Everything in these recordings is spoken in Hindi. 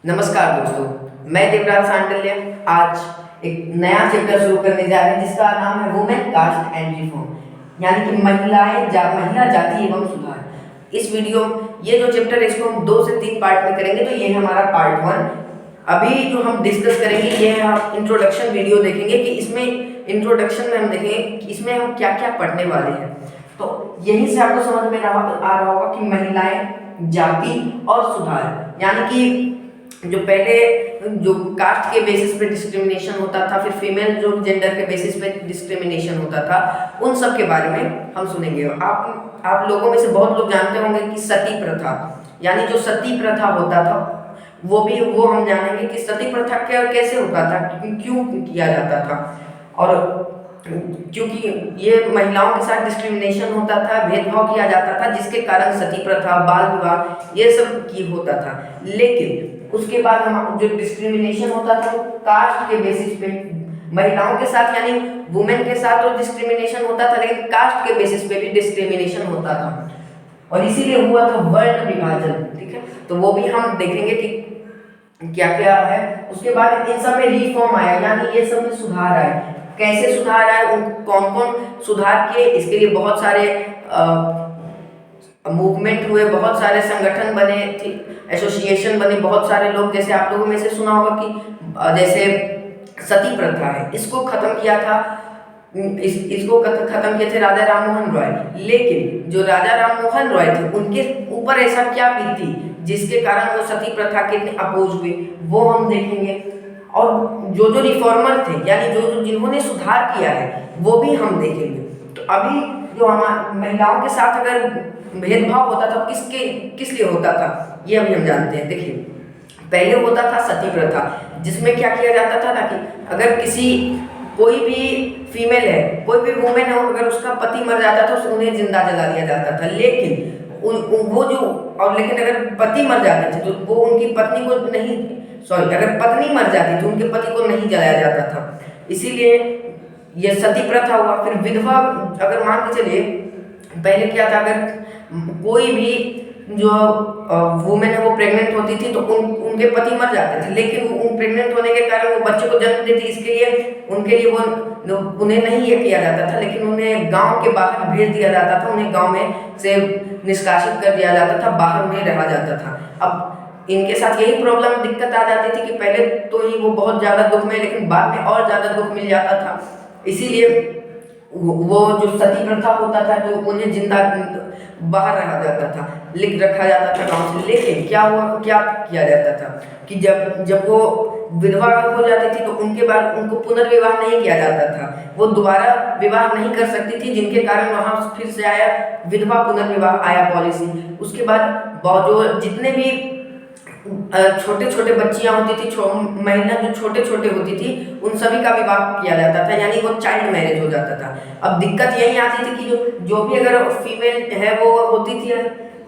नमस्कार दोस्तों, मैं देवराज सांडल्य आज एक नया चैप्टर शुरू करने जा रहे हैं जिसका नाम है वुमेन कास्ट एंड रिफॉर्म, यानी कि महिला जाति एवं सुधार। इस वीडियो ये जो चैप्टर है इसको हम 2 से 3 पार्ट में करेंगे, तो ये है हमारा पार्ट 1। अभी जो हम डिस्कस करेंगे ये है हम इंट्रोडक्शन वीडियो देखेंगे कि इसमें इंट्रोडक्शन में हम देखेंगे कि इसमें हम क्या क्या पढ़ने वाले हैं। तो यहीं से आपको समझ में आ रहा होगा कि महिलाएं, जाति और सुधार, यानी कि जो पहले जो कास्ट के बेसिस पे डिस्क्रिमिनेशन होता था, फिर फीमेल जो जेंडर के बेसिस पे डिस्क्रिमिनेशन होता था, उन सब के बारे में हम सुनेंगे। आप लोगों में से बहुत लोग जानते होंगे कि सती प्रथा, यानी जो सती प्रथा होता था वो हम जानेंगे कि सती प्रथा क्या कैसे होता था, क्यों किया जाता था, और क्योंकि ये महिलाओं के साथ डिस्क्रिमिनेशन होता था, भेदभाव किया जाता था, जिसके कारण सती प्रथा, बाल विवाह ये सब की होता था। लेकिन उसके बाद हम जो डिस्क्रिमिनेशन होता था वो कास्ट के बेसिस पे महिलाओं के साथ, यानी वुमेन के साथ तो डिस्क्रिमिनेशन होता था, लेकिन कास्ट के बेसिस पे भी डिस्क्रिमिनेशन होता था, और इसीलिए हुआ था वर्ण विभाजन। ठीक है, तो वो भी हम देखेंगे कि क्या क्या है। उसके बाद इन सब में रिफॉर्म आया, यानी ये सब में सुधार आए। कैसे सुधार आए, कौन कौन सुधार किए, इसके लिए बहुत सारे मूवमेंट हुए, बहुत सारे संगठन बने, एसोसिएशन बने, बहुत सारे लोग, जैसे आप लोगों में से सुना होगा कि जैसे सती प्रथा है, इसको खत्म किया था, इसको खत्म किए थे राजा राम मोहन रॉय। लेकिन जो राजा राम मोहन रॉय थे उनके ऊपर ऐसा क्या बीती जिसके कारण वो सती प्रथा के इतने अपोज हुए, वो हम देखेंगे। और जो रिफॉर्मर थे, यानी जो जिन्होंने सुधार किया है, वो भी हम देखेंगे। तो अभी जो हमारी महिलाओं के साथ अगर भेदभाव होता था किस लिए होता था, ये अभी हम जानते हैं। देखिए, पहले होता था सती प्रथा, जिसमें क्या किया जाता था कि अगर कोई भी फीमेल है, कोई भी वुमेन है, अगर उसका पति मर जाता था तो उन्हें जिंदा जला दिया जाता था। लेकिन लेकिन अगर पति मर जाते थे तो वो उनकी पत्नी को नहीं, अगर पत्नी मर जाती तो उनके पति को नहीं जलाया जाता था, इसीलिए ये सती प्रथा हुआ। फिर विधवा, अगर मान के चलिए पहले क्या था, अगर कोई भी जो वुमेन है वो प्रेग्नेंट होती थी तो उनके पति मर जाते थे, लेकिन वो प्रेग्नेंट होने के कारण वो बच्चे को जन्म देती, इसके लिए उनके लिए उन्हें नहीं ये किया जाता था, लेकिन उन्हें गांव के बाहर भेज दिया जाता था, उन्हें गांव में से निष्कासित कर दिया जाता था, बाहर उन्हें रहा जाता था। अब इनके साथ यही प्रॉब्लम, दिक्कत आ जाती थी कि पहले तो ही वो बहुत ज़्यादा दुख में, लेकिन बाद में और ज़्यादा दुख मिल जाता था। इसीलिए वो जो सती प्रथा होता था, जो उन्हें जिंदा बाहर रखा जाता था, रखा जाता था गांव से। लेकिन क्या किया जाता था कि जब वो विधवा हो जाती थी तो उनके बाद उनको पुनर्विवाह नहीं किया जाता था, वो दोबारा विवाह नहीं कर सकती थी, जिनके कारण वहाँ फिर से आया विधवा पुनर्विवाह आया पॉलिसी। उसके बाद जो जितने भी छोटे छोटे बच्चियां होती थी, महिला जो छोटे छोटे होती थी, उन सभी का विवाह किया जाता था, यानी वो चाइल्ड मैरिज हो जाता था। अब दिक्कत यही आती थी कि जो भी अगर फीमेल है वो होती थी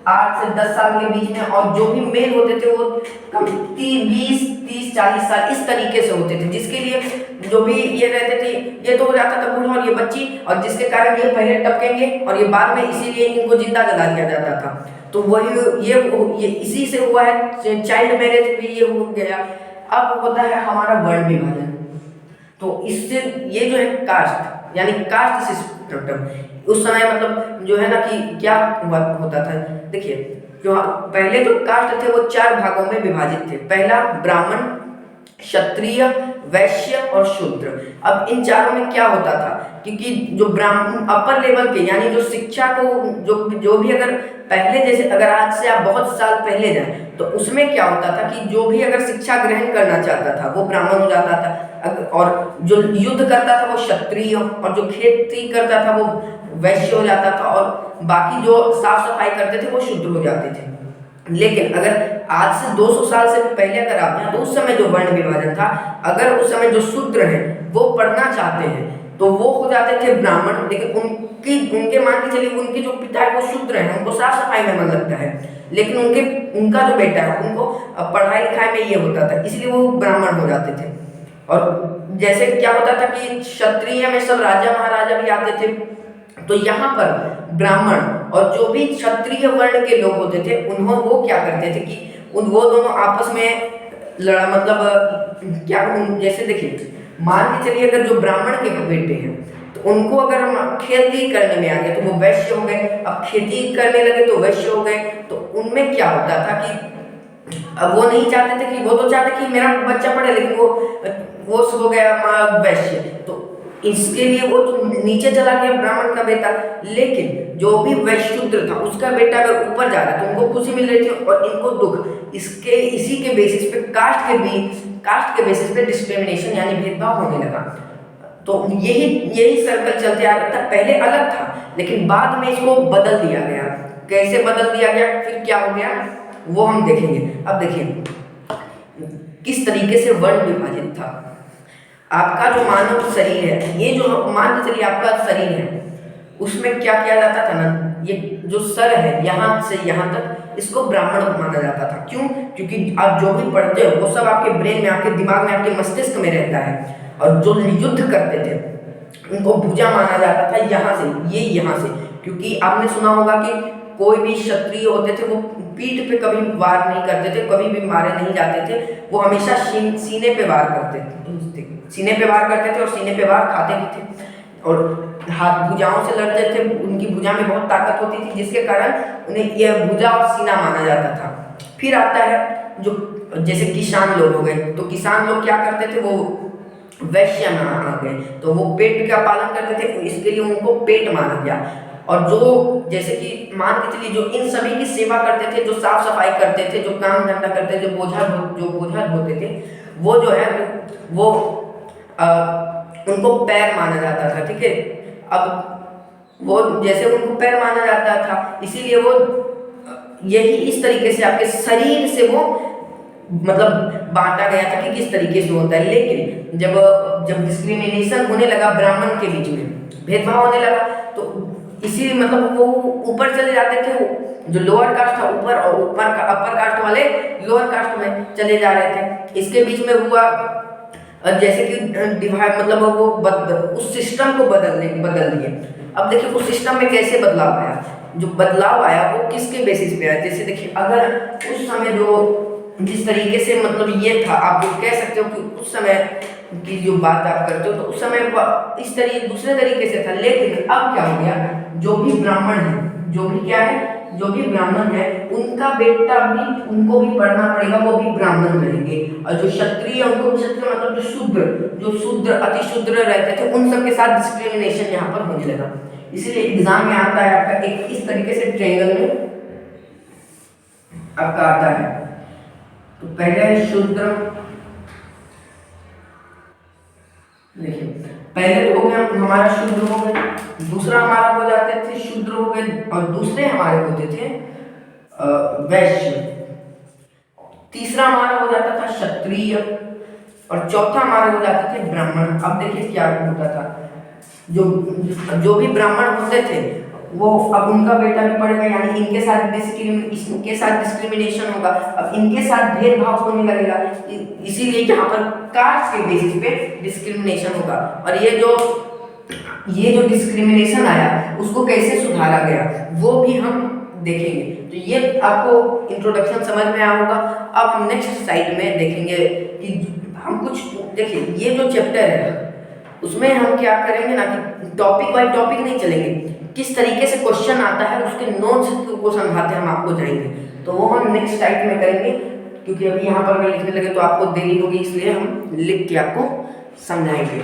8 से 10 साल के बीच में, और जो भी मेल होते थे वो 20, 30, 40 साल इस तरीके से होते थे, जिसके लिए जो भी ये रहते थे ये तो हो जाता था बूढ़ा और ये बच्ची, और जिसके कारण ये पहले टपकेंगे और ये बाद में, इसीलिए इनको जिंदा जला दिया जाता था। तो वही ये इसी से हुआ है, चाइल्ड मैरिज भी ये हो गया। अब होता है हमारा वर्ण विभाजन, तो इससे ये जो है कास्ट, यानी कास्ट सिस्टम, उस समय मतलब जो है ना कि क्या होता था। देखिए, जो पहले जो कास्ट थे वो 4 भागों में विभाजित थे। पहला ब्राह्मण, क्षत्रिय, वैश्य और शूद्र। अब इन चारों में क्या होता था, क्योंकि जो ब्राह्मण अपर लेवल के, यानी जो शिक्षा को जो भी अगर पहले, जैसे अगर आज से आप बहुत साल पहले जाएं तो उसमें क्या होता था कि जो भी अगर शिक्षा ग्रहण करना चाहता था वो ब्राह्मण हो जाता था, और जो युद्ध करता था वो क्षत्रिय, और जो खेती करता था वो वैश्य हो जाता था, और बाकी जो साफ सफाई करते थे वो शूद्र हो जाते थे। लेकिन अगर आज से 200 साल से पहले अगर आप जाएं तो उस समय जो वर्ण विभाजन था, अगर उस समय जो शूद्र हैं वो पढ़ना चाहते हैं तो वो हो जाते थे ब्राह्मण, लेकिन उनके मान के चलिए उनके जो पिता है वो शूद्र हैं, उनको साफ सफाई में मन लगता है, लेकिन उनका जो बेटा है उनको पढ़ाई लिखाई में ये होता था, इसलिए वो ब्राह्मण हो जाते थे। और जैसे क्या होता था कि क्षत्रिय में सब राजा महाराजा भी आते थे, तो यहाँ पर ब्राह्मण और जो भी क्षत्रिय वर्ण के लोग होते थे वो क्या करते थे कि वो दोनों आपस में लड़ा, मतलब क्या कहूँ, जैसे देखिए मान के चलिए अगर जो ब्राह्मण के बेटे हैं तो उनको अगर हम खेती करने में आ गए तो वो वैश्य हो गए, अब खेती करने लगे तो वैश्य हो गए। तो उनमें क्या होता था कि अब वो नहीं चाहते थे कि, वो तो चाहते कि मेरा बच्चा पढ़े, लेकिन वो हो गया वैश्य, तो इसके लिए वो तो नीचे चला गया ब्राह्मण का बेटा। लेकिन जो भी वैश्यूद्र था उसका बेटा अगर ऊपर जा रहा है तो उनको खुशी मिल रही थी और इनको दुख। इसके इसी के बेसिस पे कास्ट के बेसिस पे डिस्क्रिमिनेशन यानी भेदभाव होने लगा। तो यही यही सर्कल चलते आ रहा था, पहले अलग था लेकिन बाद में इसको बदल दिया गया। कैसे बदल दिया गया, फिर क्या हो गया वो हम देखेंगे। अब देखिए किस तरीके से वर्ण विभाजित था। आपका जो मानव शरीर है, ये जो मान के चलिए आपका शरीर है, उसमें क्या किया जाता था ना, ये जो सर है यहाँ से यहाँ तक, इसको ब्राह्मण माना जाता था। क्यों? क्योंकि आप जो भी पढ़ते हो वो सब आपके ब्रेन में, आपके दिमाग में, आपके मस्तिष्क में रहता है। और जो युद्ध करते थे उनको भुजा माना जाता था यहाँ से, ये यहाँ से। क्योंकि आपने सुना होगा कि कोई भी क्षत्रिय होते थे वो पीठ पे कभी वार नहीं करते थे, कभी भी मारे नहीं जाते थे, वो हमेशा सीने पे वार करते थे, सीने पे वार करते थे और सीने पे वार खाते भी थे। और हाथ भुजाओं से लड़ते थे, उनकी भुजा में बहुत ताकत होती थी जिसके कारण उन्हें यह भुजा और सीना माना जाता था। फिर आता है जो जैसे किसान लोग हो गए, तो किसान लोग क्या करते थे, वो वैश्य में आ गए, तो वो पेट का पालन करते थे, इसके लिए उनको पेट माना गया। और जो जैसे कि मान के चलिए जो इन सभी की सेवा करते थे, जो साफ सफाई करते थे, जो काम धंधा करते थे, जो बोझा ढोते थे, वो जो है वो उनको पैर माना जाता था। ठीक है, अब वो जैसे उनको पैर माना जाता था, इसीलिए वो यही इस तरीके से आपके शरीर से वो मतलब बांटा गया था कि किस तरीके से होता है। लेकिन जब डिस्क्रिमिनेशन होने लगा, ब्राह्मण के बीच में भेदभाव होने लगा, तो इसी मतलब वो ऊपर चले जाते थे, जो लोअर कास्ट था ऊपर और अपर कास्ट वाले लोअर कास्ट में चले जा रहे थे। इसके बीच में हुआ जैसे कि डिवाइड, मतलब वो उस सिस्टम को बदल दिए। अब देखिए उस सिस्टम में कैसे बदलाव आया, जो बदलाव आया वो किसके बेसिस पे आया। जैसे देखिए अगर उस समय जो जिस तरीके से मतलब ये था, आप जो कह सकते हो कि उस समय की जो बात आप करते हो तो उस समय इस तरीके दूसरे तरीके से था। लेकिन अब क्या हो गया, जो भी ब्राह्मण है, जो भी क्या है, जो भी ब्राह्मण है, उनका बेटा भी, उनको भी पढ़ना पड़ेगा, वो भी ब्राह्मण रहेंगे। और जो क्षत्रिय, उनको भी क्षत्रिय मतलब जो शूद्र अति शूद्र रहते थे, उन सब के साथ डिस्क्रिमिनेशन यहाँ पर होने लगा। इसलिए एग्जाम में आता है आपका एक इस तरीके से ट्रायंगल में आपका आता है। तो पहले है शूद्र, देखिए पहले तो हो गया हमारा शूद्र हो गए, दूसरा हमारा हो जाते थे शूद्र हो गए, और दूसरे हमारे होते थे वैश्य, तीसरा हमारा हो जाता था क्षत्रिय, और चौथा हमारे हो जाते थे ब्राह्मण। अब देखिए क्या होता था, जो भी ब्राह्मण होते थे वो अब उनका बेटा भी पढ़ेगा, यानी इनके साथ डिस्क्रिमिनेशन होगा, अब इनके साथ भेदभाव होने लगेगा। इसीलिए यहाँ पर कास्ट के बेसिस पे डिस्क्रिमिनेशन होगा। और ये जो डिस्क्रिमिनेशन आया उसको कैसे सुधारा गया वो भी हम देखेंगे। तो ये आपको इंट्रोडक्शन समझ में आया होगा। अब हम नेक्स्ट साइड में देखेंगे कि हम कुछ, देखिए ये जो चैप्टर है उसमें हम क्या करेंगे ना कि टॉपिक बाय टॉपिक नहीं चलेंगे, किस तरीके से क्वेश्चन आता है उसके नोट्स को समझाते हम आपको जाएंगे। तो वो हम नेक्स्ट टाइम में करेंगे, क्योंकि अभी यहाँ पर अगर लिखने लगे तो आपको देरी होगी, इसलिए हम लिख के आपको समझाएंगे।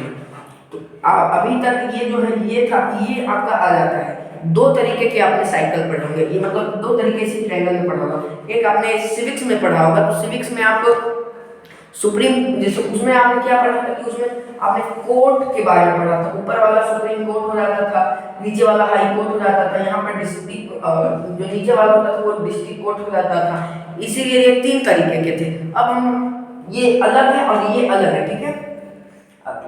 तो अभी तक ये जो है ये था, ये आपका आ जाता है। दो तरीके के आपने साइकिल पढ़े होंगे, ये मतलब दो तरीके से ट्रायंगल में पढ़ा होगा। एक आपने सिविक्स में पढ़ा होगा, तो सिविक्स में आप सुप्रीम, जैसे उसमें आपने क्या पढ़ा था कि उसमें आपने कोर्ट के बारे में पढ़ा था। ऊपर वाला सुप्रीम कोर्ट हो जाता था, नीचे वाला हाई कोर्ट हो जाता था। यहाँ पर डिस्ट्रिक्ट, जो नीचे वाला होता था वो डिस्ट्रिक्ट कोर्ट हो जाता था। इसीलिए ये तीन तरीके के थे। अब हम ये अलग है और ये अलग है, ठीक है।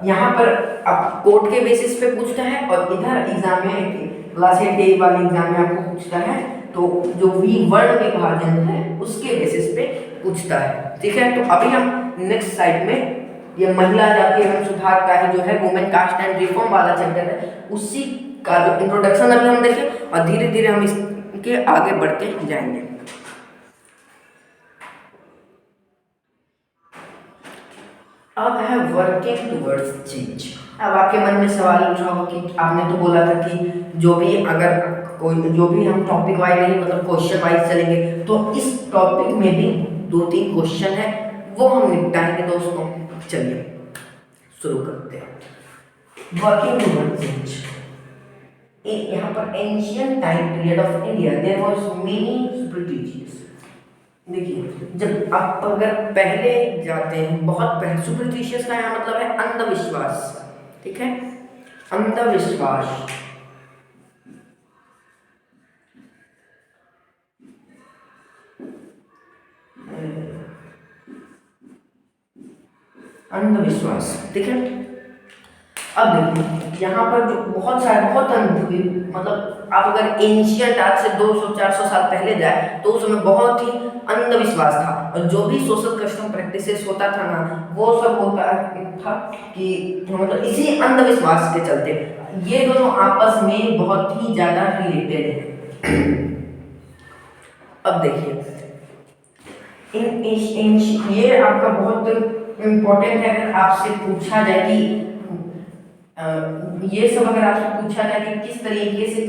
यहाँ पर अब कोर्ट के बेसिस पे पूछता है, और इधर एग्जाम में क्लास 8 वाले एग्जाम में आपको पूछता है तो जो वर्ण विभाजन है उसके बेसिस पे पूछता है, ठीक है। तो अभी हम नेक्स्ट साइड में ये महिला जाति एवं सुधार का ही जो है वुमेन कास्ट एंड रिफॉर्म वाला चैप्टर है, उसी का जो इंट्रोडक्शन अभी हम देखें, और धीरे धीरे हम इसके आगे बढ़ते जाएंगे। अब है वर्किंग टूवर्ड्स चेंज। अब आपके मन में सवाल उठा होगा कि आपने तो बोला था कि जो भी अगर कोई जो भी हम टॉपिक वाइज नहीं मतलब क्वेश्चन वाइज चलेंगे, तो इस टॉपिक में भी 2-3 क्वेश्चन है वो हम निपटाएंगे दोस्तों। चलिए शुरू करते हैं। Working towards change. यहाँ पर ancient time period of India there was many superstitious. देखिए जब आप अगर पहले जाते हैं बहुत पहले, सुपरस्टिशियस का यहाँ मतलब है अंधविश्वास, ठीक है, अंधविश्वास। अंधविश्वास, ठीक है। अब देखिए यहाँ पर जो बहुत सारे मतलब आप अगर एंशियंट आज से 200-400 साल पहले जाए तो उस समय बहुत ही अंधविश्वास था, और जो भी सोशल कस्टम प्रैक्टिसेस होता था ना वो सब होता था कि मतलब इसी अंधविश्वास के चलते ये दोनों आपस में बहुत ही ज़्यादा रिलेटेड है। अब देखिए ये आपका बहुत इम्पोर्टेंट है। अगर आपसे पूछा जाए कि ये सब अगर आपसे पूछा जाए कि किस तरीके से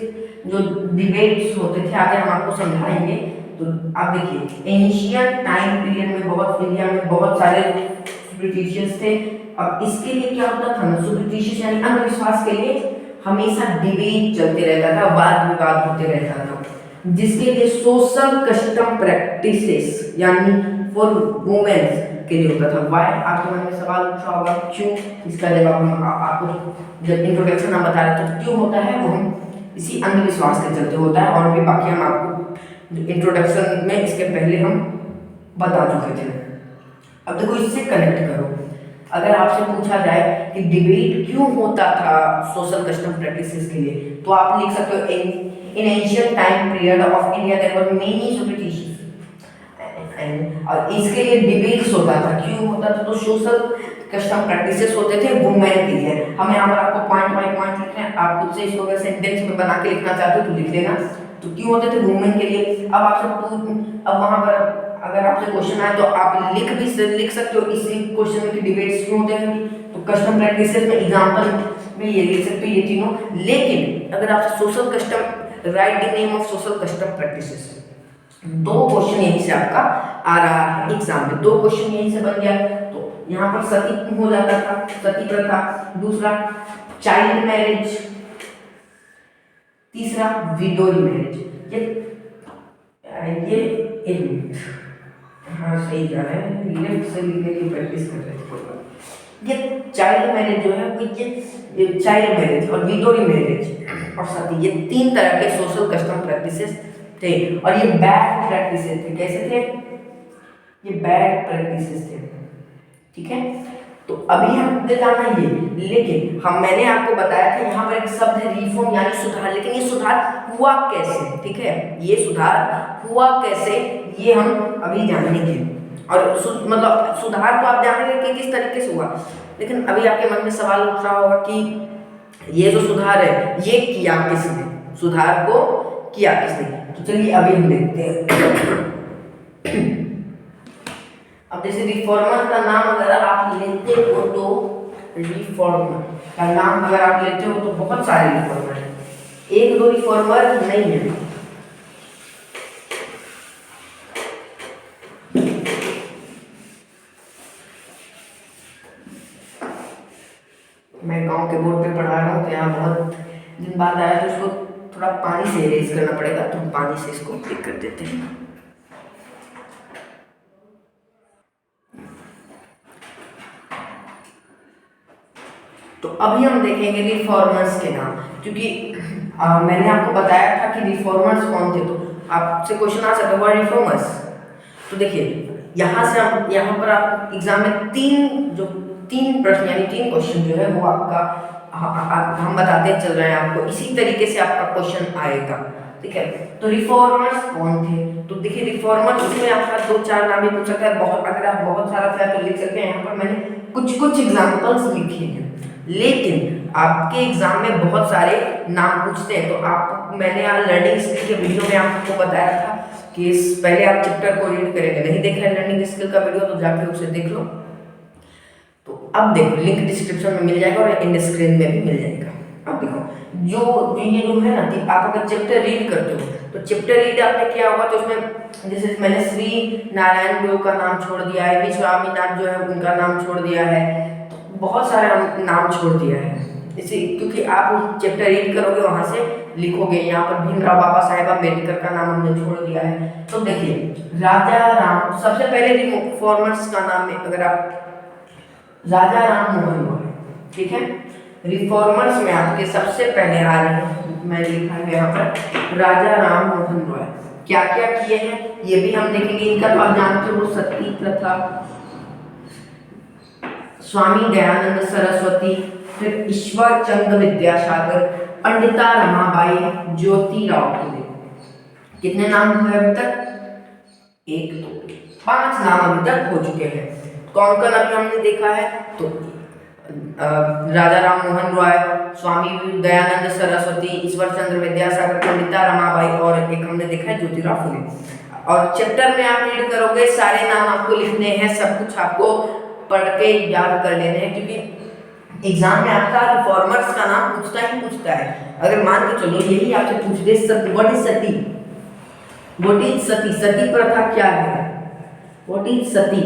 जो डिबेट्स होते थे आगे हम आपको समझाएंगे, तो आप देखिए एंशियंट टाइम पीरियड में बहुत इंडिया में बहुत सारे सुपरस्टिशियस थे। अब इसके लिए क्या होता था ना, सुपरस्टिशियस यानी अंधविश्वास के लिए हमेशा डिबेट चलते रहता था, वाद विवाद होते रहता था, जिसके लिए सोशल कस्टम प्रैक्टिसेस यानी फॉर वुमेन्स के लिए होता था। वाई आपके मन में सवाल उठा होगा क्यों, इसका जवाब हम आपको जब इंट्रोडक्शन हम बता रहे थे तो क्यों होता है, वो हम इसी अंधविश्वास के चलते होता है, और भी बाकी हम आपको इंट्रोडक्शन में इसके पहले हम बता चुके थे। अब देखो इससे कनेक्ट करो, अगर आपसे पूछा जाए कि डिबेट क्यों होता था सोशल कस्टम प्रैक्टिसेस के लिए, तो आप लिख सकते हो in ancient time period of India there were many superstitions, और इसके लिए डिबेट्स होता था। क्यों होता था, तो सोशल कस्टम प्रैक्टिसेस होते थे वुमेन के लिए। हम यहाँ पर आपको पॉइंट बाय पॉइंट लिख रहे हैं, आप खुद से इसको अगर सेंटेंस में बना के लिखना चाहते हो तो लिख लेना। तो क्यों होते थे वुमेन के लिए। अब वहाँ पर अगर आपसे क्वेश्चन आए तो आप लिख सकते हो इसी क्वेश्चन में कि डिबेट्स क्यों होते हैं, तो कस्टम प्रैक्टिसेस में एग्जांपल में ये लिख सकते हो ये तीनों। लेकिन अगर आपसे social custom right the name of social custom practices, 2 question यहीं से आपका आ रहा है एग्जाम में, 2 क्वेश्चन यहीं से बन गया। तो यहाँ पर सती हो जाता था, सती प्रथा, दूसरा चाइल्ड मैरिज, तीसरा विडोई मैरिज। ये एक मिनट, हाँ सही जा रहा है, लेफ्ट से लिखने की प्रैक्टिस कर रहे थे। ये चाइल्ड मैरिज जो है वो ये चाइल्ड मैरिज और विडोई मैरिज और सती, ये 3 तरह के सोशल कस्टम प्रैक्टिसेस थे, और ये बैड प्रैक्टिसेस थे। कैसे थे, ये बैड प्रैक्टिसेस थे, ठीक है। तो अभी हम जाना ये, लेकिन मैंने आपको बताया था यहाँ पर एक शब्द है रिफॉर्म यानी सुधार, लेकिन ये सुधार हुआ कैसे, ठीक है, ये सुधार हुआ कैसे ये हम अभी जानेंगे। और मतलब सुधार तो आप जानेंगे कि किस तरीके से हुआ, लेकिन अभी आपके मन में सवाल उठ रहा होगा कि ये जो सुधार है ये किया किसने, सुधार को किया किसने। तो चलिए अभी हम देखते हैं। अब जैसे रिफॉर्मर का नाम अगर आप लेते हो तो रिफॉर्मर का नाम अगर आप लेते हो तो बहुत सारे रिफॉर्मर हैं, 1-2 रिफॉर्मर नहीं है। मैं गांव के बोर्ड पे पढ़ा रहा हूँ, तो यहाँ बहुत दिन बाद आया तो उसको थोड़ा पानी से इरेज करना पड़ेगा, तो हम पानी से इसको क्लिक कर देते हैं। तो अभी हम देखेंगे रिफॉर्मर्स के नाम, क्योंकि मैंने आपको बताया था कि रिफॉर्मर्स कौन थे, तो आपसे क्वेश्चन आ सकता है रिफॉर्मर्स। तो देखिए यहाँ से हम यहाँ पर आप एग्जाम में 3 प्रश्न यानी 3 क्वेश्चन जो है वो आपका हम बताते चल रहे हैं आपको, इसी तरीके से आपका क्वेश्चन आएगा, ठीक है। तो रिफॉर्मर्स कौन थे, तो देखिए रिफॉर्मर्स में आपका 2-4 नाम ही पूछ सकता है, बहुत अगर आप बहुत सारा चाहे तो लिख सकते हैं। यहाँ पर मैंने कुछ एग्जाम्पल्स लिखे हैं, लेकिन आपके एग्जाम में बहुत सारे नाम पूछते हैं। तो आप मैंने यहाँ लर्निंग स्किल के वीडियो में आपको बताया था कि पहले आप चैप्टर को रीड करेंगे, नहीं देखा है लर्निंग स्किल का वीडियो तो जाके उसे देख लो। तो अब देखो लिंक डिस्क्रिप्शन में मिल जाएगा और इन स्क्रीन में भी मिल जाएगा। अब देखो ये जो है ना कि आप अगर चैप्टर रीड करते हो तो चैप्टर रीड आपने किया होगा तो उसमें जैसे मैंने श्री नारायण गुरु का नाम छोड़ दिया है, स्वामीनाथ जो है उनका नाम छोड़ दिया है, तो बहुत सारे नाम छोड़ दिया है इसी, क्योंकि आप चैप्टर रीड करोगे वहाँ से लिखोगे। यहाँ पर भीमराव बाबा साहेब अम्बेडकर का नाम हमने छोड़ दिया है। तो देखिए राजा राम, सबसे पहले रिफॉर्मर्स का नाम है, अगर आप राजा राम मोहन रॉय, ठीक है, रिफॉर्मर्स में आपके सबसे पहले आ रहे हैं, मैं लिखा है यहाँ पर राजा राम मोहन रॉय। क्या क्या किए हैं ये भी हम देखेंगे। इनका तो आप जानते हो सती प्रथा, स्वामी दयानंद सरस्वती, फिर ईश्वर चंद्र विद्यासागर, पंडिता रमाबाई, ज्योतिराव फुले। कितने नाम हुए अभी तक? 1 2 5 नाम अभी तक हो चुके हैं। कौन कौन अभी हमने देखा है? तो राजा राम मोहन रॉय, स्वामी दयानंद सरस्वती, ईश्वर चंद्र विद्यासागर, पंडिता रमाबाई और एक हमने देखा है ज्योतिराव फुले। और चैप्टर में आप रीड करोगे सारे नाम आपको लिखने हैं, सब कुछ आपको पढ़ के याद कर लेने हैं, क्योंकि एग्जाम में आपका रिफॉर्मर्स का नाम पूछता है। अगर मान के चलो यही आपसे पूछ दे what is sati, what is sati, sati प्रथा क्या है, व्हाट इज सती,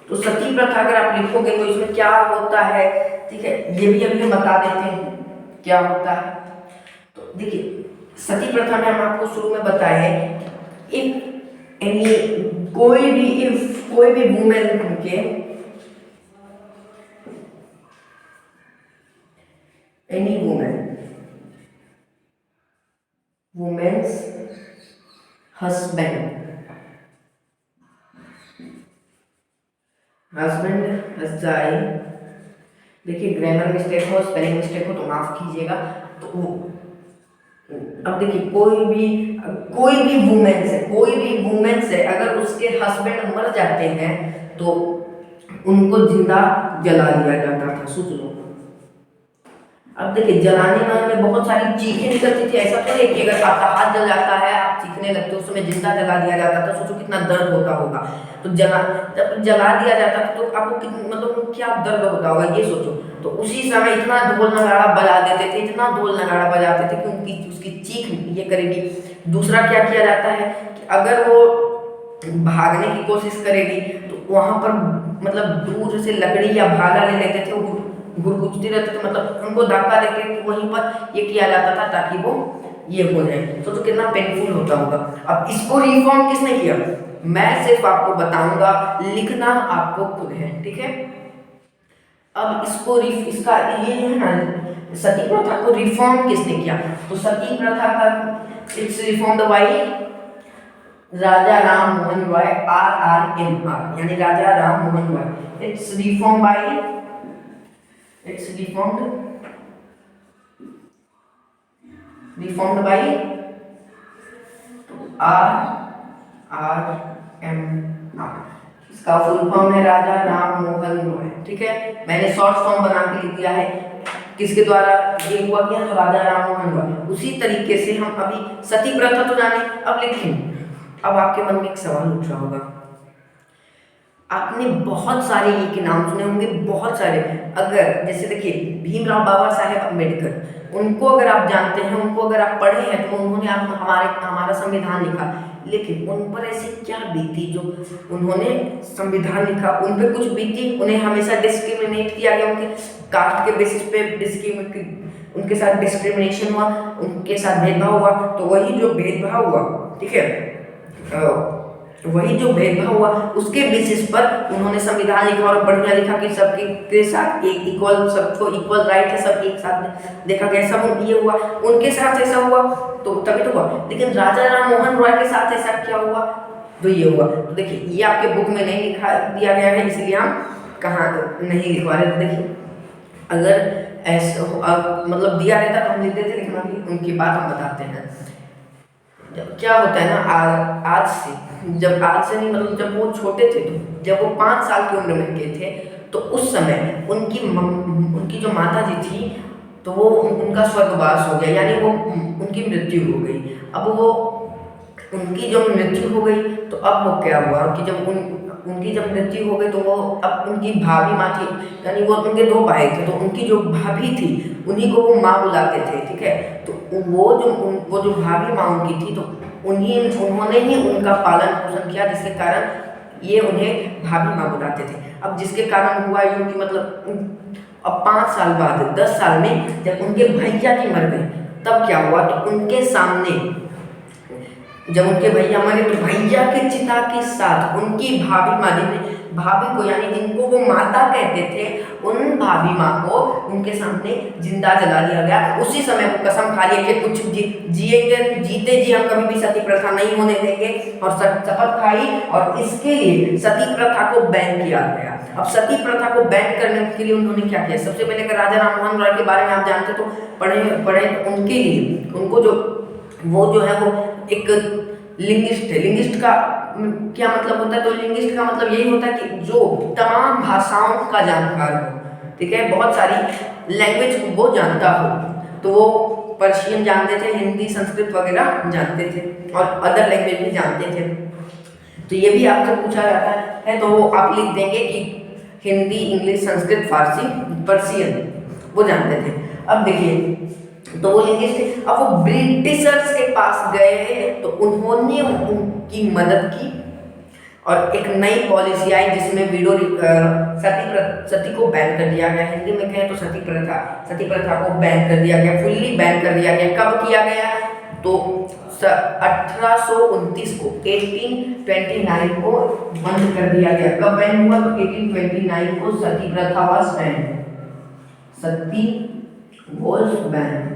तो सती प्रथा अगर आप लिखोगे तो इसमें क्या होता है, ठीक है, ये भी अभी हम बता देते हैं क्या होता है। तो देखिए सती प्रथा में हम आपको शुरू में बताए हैं इफ एनी कोई भी वुमेन के एनी वुमेन्स हस्बैंड हस्बैंड, देखिए ग्रामर मिस्टेक हो, स्पेलिंग मिस्टेक हो तो माफ कीजिएगा। तो अब देखिए कोई भी वुमेन से अगर उसके हस्बैंड मर जाते हैं तो उनको जिंदा जला दिया जाता था, सोच लो। अब देखिए जलाने में बहुत सारी चीखें निकलती थी, ऐसा तो नहीं कि अगर आपका हाथ जल जाता है आप चीखने लगते हो, उस समय जिंदा जला दिया जाता था, सोचो कितना दर्द होता होगा। तो जब जला दिया जाता था तो आपको मतलब क्या दर्द होता होगा ये सोचो। तो उसी समय इतना ढोल नगाड़ा बजा देते थे, इतना ढोल नगाड़ा बजाते थे कि उसकी चीख ये करेगी। दूसरा क्या किया जाता है कि अगर वो भागने की कोशिश करेगी तो वहां पर मतलब दूर से लकड़ी या भाला ले लेते थे, घुरघुरती रहते थे, मतलब उनको धक्का देके वहीं पर ये किया जाता था ताकि वो ये हो जाए। तो कितना पेनफुल होता होगा। अब इसको रिफॉर्म किसने किया? मैं सिर्फ आपको बताऊंगा, लिखना आपको खुद है, ठीक है। अब इसका ये जो है ना सती प्रथा को रिफॉर्म किसने किया? तो सती प्रथा का it's reformed by Raja Ram Mohan Roy, RRMR, यानी Raja Ram Mohan Roy. It's reformed by RRMR। इसका फुल फॉर्म है राजा राम मोहन रॉय, ठीक है। मैंने शॉर्ट फॉर्म बना के लिख दिया है, किसके द्वारा ये हुआ क्या? तो राजा राम मोहन रॉय। उसी तरीके से हम अभी सती प्रथा तो जाने, अब लेकिन अब आपके मन में एक सवाल उठ रहा होगा, आपने बहुत सारे ये के नाम सुने होंगे, बहुत सारे। अगर जैसे देखिए भीमराव बाबा साहेब अम्बेडकर, उनको अगर आप जानते हैं, उनको अगर आप पढ़े हैं तो उन्होंने हमारा संविधान लिखा, लेकिन उन पर ऐसी क्या बीती जो उन्होंने संविधान लिखा? उन पर कुछ बीती, उन्हें हमेशा डिस्क्रिमिनेट किया गया, उनके कास्ट के बेसिस पे उनके साथ डिस्क्रिमिनेशन हुआ, उनके साथ भेदभाव हुआ। तो वही जो भेदभाव हुआ, ठीक है, वही जो भेदभाव हुआ उसके बेसिस पर उन्होंने संविधान लिखा और बढ़िया लिखा कि सबके के साथ एक इक्वल, सबको इक्वल राइट है, सबके एक साथ देखा गया। सब ये हुआ, उनके साथ ऐसा हुआ तो तभी तो हुआ। लेकिन राजा राम मोहन रॉय के साथ ऐसा क्या हुआ? तो ये हुआ। तो देखिए ये आपके बुक में नहीं लिखा दिया गया है, इसलिए हम कहाँ नहीं लिखवा रहे। देखिए अगर ऐसा मतलब दिया रहता तो हम लिख देते, लेकिन अभी उनकी बात हम बताते हैं। जब क्या होता है ना, आज से नहीं, मतलब जब वो छोटे थे, तो जब वो 5 साल की उम्र में के थे तो उस समय उनकी जो माता जी थी तो वो उनका स्वर्गवास हो गया, यानी वो उनकी मृत्यु हो गई। अब वो उनकी जब मृत्यु हो गई तो अब वो क्या हुआ कि जब उनकी जब मृत्यु हो गई तो वो अब उनकी भाभी माँ थी, यानी वो उनके दो भाई थे, तो उनकी जो भाभी थी उन्हीं को वो माँ बुलाते थे, ठीक है। तो वो जो भाभी माँ उनकी थी, तो उन्होंने ही उनका पालन पोषण किया, जिसके कारण ये उन्हें भाभी माँ बुलाते थे। अब जिसके कारण हुआ यूँ कि मतलब अब 5 साल बाद 10 साल में जब उनके भैया की मर गई, तब क्या हुआ, तो उनके सामने जब उनके भैया मरे तो भैया के चिता के साथ उनकी भाभी माँ, भाभी को यानी जिनको वो माता कहते थे, उन भाभी माँ को उनके सामने जिंदा जला दिया गया। उसी समय वो कसम खा लिया कि कुछ जिएंगे, जीते जी हम कभी भी सती प्रथा नहीं होने देंगे, और शपथ खाई, और इसके लिए सती प्रथा को बैन किया गया। अब सती प्रथा को बैन करने के लिए उन्होंने क्या किया, सबसे पहले अगर राजा राममोहन रॉय के बारे में आप जानते तो पढ़े उनके लिए, उनको जो वो जो है वो एक लिंग्विस्ट है। लिंग्विस्ट का क्या मतलब होता है, तो लिंग्विस्ट का मतलब यही होता है कि जो तमाम भाषाओं का जानकार हो, ठीक है, बहुत सारी लैंग्वेज वो जानता हो। तो वो पर्शियन जानते थे, हिंदी संस्कृत वगैरह जानते थे, और अदर लैंग्वेज भी जानते थे। तो ये भी आपसे पूछा जाता है, तो वो आप लिख देंगे कि हिंदी, इंग्लिश, संस्कृत, फारसी, पर्शियन वो जानते थे। अब देखिए, तो वो लिंग्विस्ट थे। अब वो ब्रिटिशर्स के पास गए तो उन्होंने उनकी मदद की, और एक नई पॉलिसी आई जिसमें सती को बैन कर दिया गया। हिंदी में कहें तो सती प्रथा को बैन कर दिया गया, फुल्ली बैन कर दिया गया। कब किया गया, तो 1829 को 1829 को बंद कर दिया गया। कब बैन हुआ, तो 1829 को सती प्रथा was ban, Sati was ban.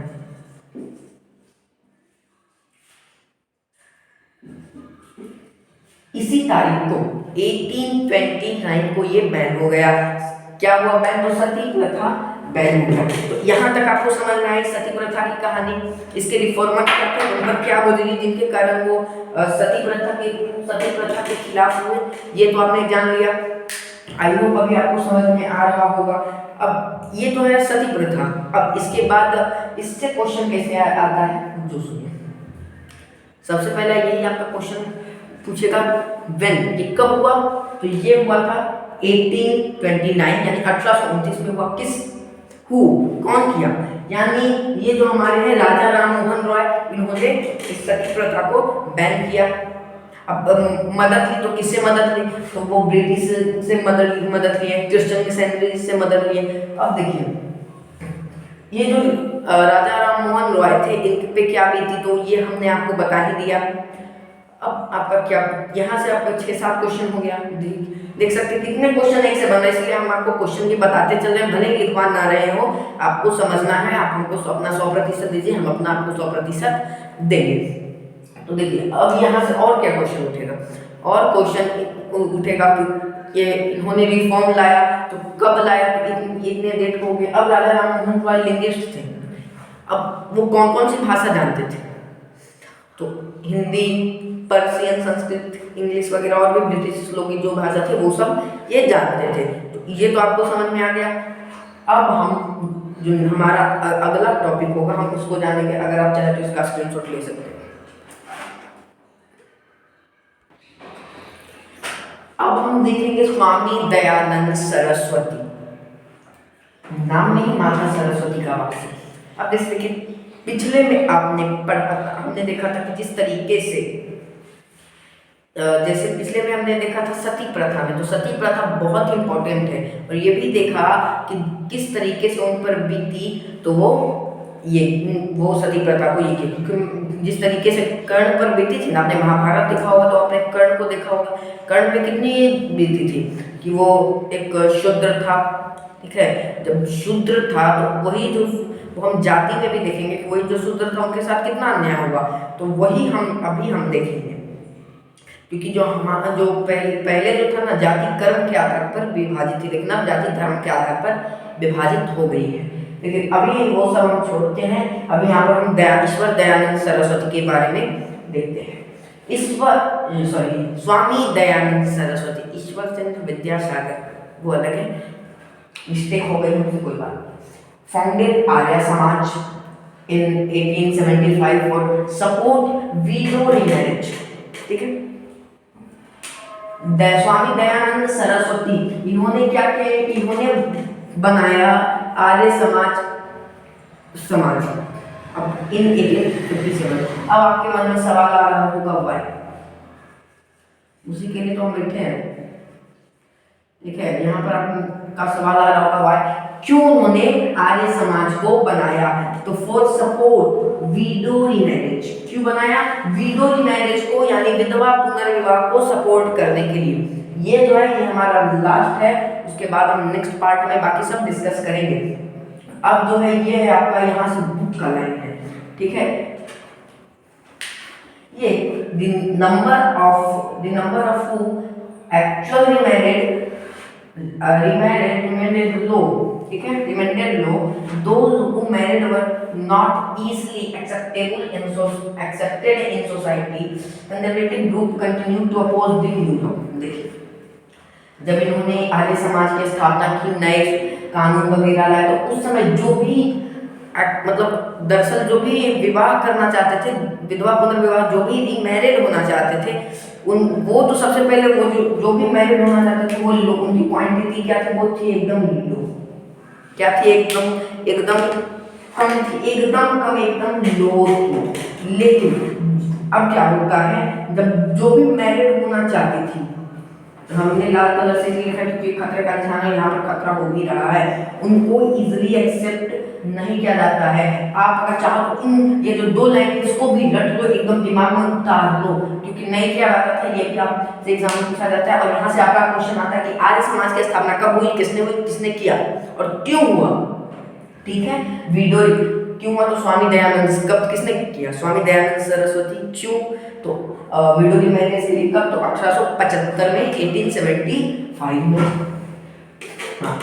इसी तारीख को 1829 को ये बैन हो गया। क्या हुआ बैन, तो सती प्रथा बैन हो गया। तो यहाँ तक आपको समझ में आई सती प्रथा की कहानी। इसके रिफॉर्मर क्या थे, उन पर क्या गुजरी जिनके कारण वो सती प्रथा के खिलाफ हुए, ये तो आपने जान लिया। आई होप अभी आपको समझ में आ रहा होगा। अब ये तो है सती प्रथा। अब इसके बाद इससे क्वेश्चन कैसे आता है, जो सुनिए। सबसे पहला यही आपका क्वेश्चन पूछेगा, व्हेन, ये कब हुआ, तो ये हुआ था 1829 यानी 1829 में हुआ। कौन किया, यानी ये जो हमारे हैं राजा राममोहन रॉय, इन्होंने इस सती प्रथा को बैन किया। अब मदद ली, तो किससे मदद ली, तो वो ब्रिटिश से मदद लिए, क्रिश्चियन मिशनरी से मदद लिए। अब देखिए, ये जो राजा राममोहन रॉय थे, इन पे क्या बीती, तो ये हमने आपको बता ही दिया। अब आपका क्या, यहाँ से आपका 6-7 क्वेश्चन हो गया। देख सकते हैं कितने क्वेश्चन एक से बन रहे हैं, इसलिए हम आपको क्वेश्चन भी बताते चल रहे हैं, भले ही लिखवा ना रहे हो, आपको समझना है। आप हमको अपना 100% दीजिए, हम अपना आपको 100% देंगे। तो देखिए, अब यहाँ से और क्या क्वेश्चन उठेगा, और क्वेश्चन उठेगा कि ये इन्होंने रिफॉर्म लाया, तो कब लाया, तो इतने डेट हो गए। अब राजा राममोहन रॉय लिंग्विस्ट थे। अब वो कौन कौन सी भाषा जानते थे, तो हिंदी, पर्शियन, संस्कृत, इंग्लिश वगैरह, और भी ब्रिटिश लोग की जो भाषा थी वो सब ये जानते थे। तो ये तो आपको समझ में आ गया। अब हम जो हमारा अगला टॉपिक होगा, हम उसको जानेंगे। अगर आप चाहें तो इसका स्क्रीनशॉट ले सकते हैं। अब हम देखेंगे स्वामी दयानंद सरस्वती। नाम में ही माता सरस्वती का वास है। अब देखिए, पिछले में हमने देखा था कि जिस तरीके से जैसे पिछले में हमने देखा था सती प्रथा में, तो सती प्रथा बहुत इंपॉर्टेंट है, और ये भी देखा कि किस तरीके से उन पर बीती, तो वो सती प्रथा को ये की, क्योंकि जिस तरीके से कर्ण पर बीती थी ना, आपने महाभारत देखा होगा तो आपने कर्ण को देखा होगा। कर्ण पे कितनी बीती थी कि वो एक शूद्र था, ठीक है। जब शूद्र था तो वही जो वो हम जाति में भी देखेंगे कि वही जो शूद्र था उनके साथ कितना अन्याय हुआ, तो वही हम देखेंगे। क्योंकि जो पहले जो था ना, जाति कर्म के आधार पर विभाजित थी, लेकिन अब जाति धर्म के आधार पर विभाजित हो गई है। लेकिन अभी वो सब हम छोड़ते हैं। अभी यहाँ पर हम ईश्वर दयानंद सरस्वती के बारे में देखते हैं। स्वामी दयानंद सरस्वती, ईश्वर चंद्र विद्यासागर वो अलग है, मिस्टेक हो गई मुझसे, कोई बात। Founded Arya Samaj in 1875 for support window remarriage, ठीक है। स्वामी दयानंद सरस्वती, इन्होंने क्या किया, इन्होंने बनाया आर्य समाज। अब इन 1857। अब आपके मन में सवाल आ रहा होगा वाई, उसी के लिए तो हम बैठे हैं, ठीक है। यहाँ पर आपका सवाल आ रहा होगा वाई, क्यों उन्होंने आर्य समाज को बनाया? तो फॉर सपोर्ट विडो रीमैरिज, क्यों बनाया? विडो रीमैरिज को, यानी विधवा पुनर्विवाह को सपोर्ट करने के लिए। ये जो है ये हमारा लास्ट है, उसके बाद हम नेक्स्ट पार्ट में बाकी सब डिस्कस करेंगे। अब जो है ये है आपका यहाँ से बुक का लाइन है, ठीक है। ये the number of who actually remarried low, ठीक है, remarried low, those who married were not easily accepted in society, conservative group continued to oppose the new law। देखिए, जब इन्होंने आर्य समाज की स्थापना की, नए कानून वगैरह लाए, तो उस समय जो भी मतलब दरअसल जो भी विवाह करना चाहते थे, विधवा पुनर्विवाह, जो भी रीमैरिड होना चाहते थे, वो तो सबसे पहले वो जो भी मैरिड होना चाहते थे, वो उनकी क्वांटिटी क्या थी? वो थी एकदम लो। क्या थी? एकदम कम थी, एकदम लो थी। लेकिन अब क्या होता है, जब जो भी मैरिड होना चाहती थी, हमने लाल कलर से लिखा क्योंकि खतरे का निशान है, यहाँ पर खतरा हो भी रहा है, उनको इजीली एक्सेप्ट नहीं किया जाता है। आप अगर चाहो तो इन ये जो दो लाइन इसको भी रट लो, एकदम दिमाग में उतार लो, क्योंकि नहीं किया जाता था, ये भी आपसे एग्जाम में पूछा जाता है। और यहाँ से आपका क्वेश्चन आता है कि आर्य समाज की स्थापना कब हुई, किसने हुई, किसने किया और क्यों हुआ, ठीक है। विडो क्यों हुआ? तो स्वामी दयानंद। कब, किसने किया? स्वामी दयानंद सरस्वती। क्यों? तो विडो रीमैरिज के लिए कब? तो 1875 में, 1875 में। हाँ,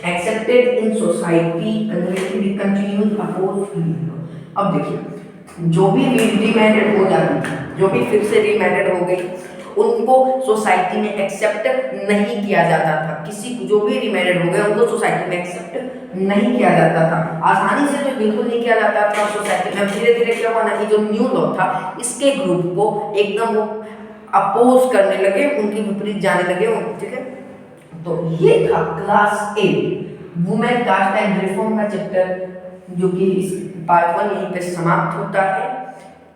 accepted in society and continued opposed। अब देखिए, जो भी रीमैरिड हो जाती थी, जो भी फिर से रीमैरिड हो गई, उनको सोसाइटी में एक्सेप्ट नहीं किया जाता था। किसी जो भी रीमैरिड हो गए उनको सोसाइटी में एक्सेप्ट नहीं किया जाता था, आसानी से तो बिल्कुल नहीं किया जाता था सोसाइटी में। धीरे धीरे क्या हुआ ना कि जो न्यू लॉ था, इसके ग्रुप को एकदम वो अपोज करने लगे, उनकी विपरीत जाने लगे, ठीक है। तो ये था class 8 women caste and reform का चैप्टर, जो कि इस पार्ट 1 यहीं पे समाप्त होता है।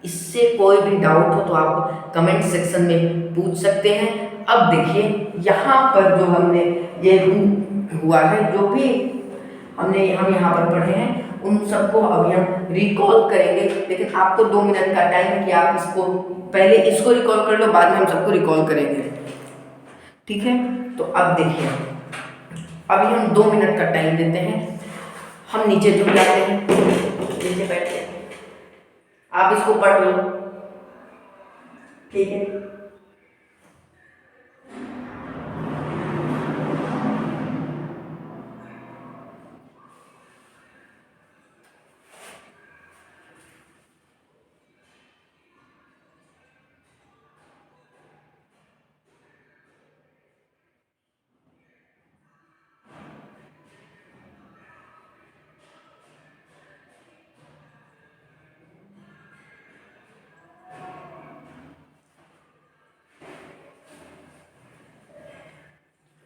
इससे कोई भी डाउट हो तो आप कमेंट सेक्शन में पूछ सकते हैं। अब देखिए, यहाँ पर जो हमने ये हुआ है, जो भी हम यहाँ पर पढ़े हैं, उन सबको अभी हम रिकॉल करेंगे। लेकिन आपको 2 मिनट का टाइम है कि आप इसको पहले इसको रिकॉल कर लो, बाद में हम सबको रिकॉल करेंगे, ठीक है। तो अब देखिए, अभी हम 2 मिनट का टाइम देते हैं, हम नीचे झुक जाते हैं, नीचे बैठते हैं, आप इसको पढ़ लो, ठीक है।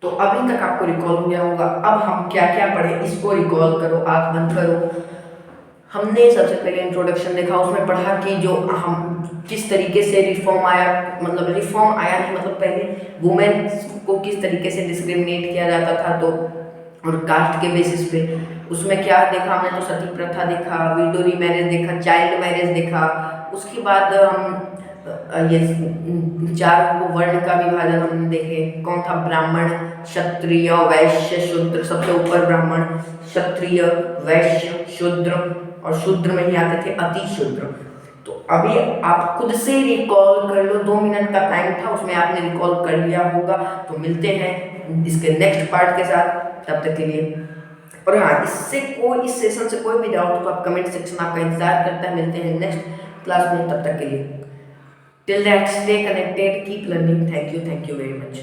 तो अभी तक आपको रिकॉल हो गया होगा। अब हम क्या क्या पढ़े इसको रिकॉल करो, आंख बंद करो। हमने सबसे पहले इंट्रोडक्शन देखा, उसमें पढ़ा कि जो हम किस तरीके से रिफॉर्म आया, मतलब रिफॉर्म आया नहीं, मतलब पहले वुमेन को किस तरीके से डिस्क्रिमिनेट किया जाता था, तो और कास्ट के बेसिस पे। उसमें क्या देखा हमने? तो सती प्रथा देखा, विडो रीमैरिज देखा, चाइल्ड मैरिज देखा। उसके बाद हम ये 4 वर्ण का विभाजन हमने देखे। कौन था? ब्राह्मण, क्षत्रिय, वैश्य, शूद्र। सबसे ऊपर ब्राह्मण, क्षत्रिय, वैश्य, शूद्र, और शूद्र में ही आते थे अति शूद्र। तो अभी आप खुद से रिकॉल कर लो, 2 मिनट का टाइम था, उसमें आपने रिकॉल कर लिया होगा। तो मिलते हैं इसके नेक्स्ट पार्ट के साथ, तब तक के लिए। और हाँ, इस सेशन से कोई भी डाउट तो आप कमेंट सेक्शन आपका इंतजार करता है। मिलते हैं नेक्स्ट क्लास में, तब तक के लिए। Till that, stay connected, keep learning. Thank you very much.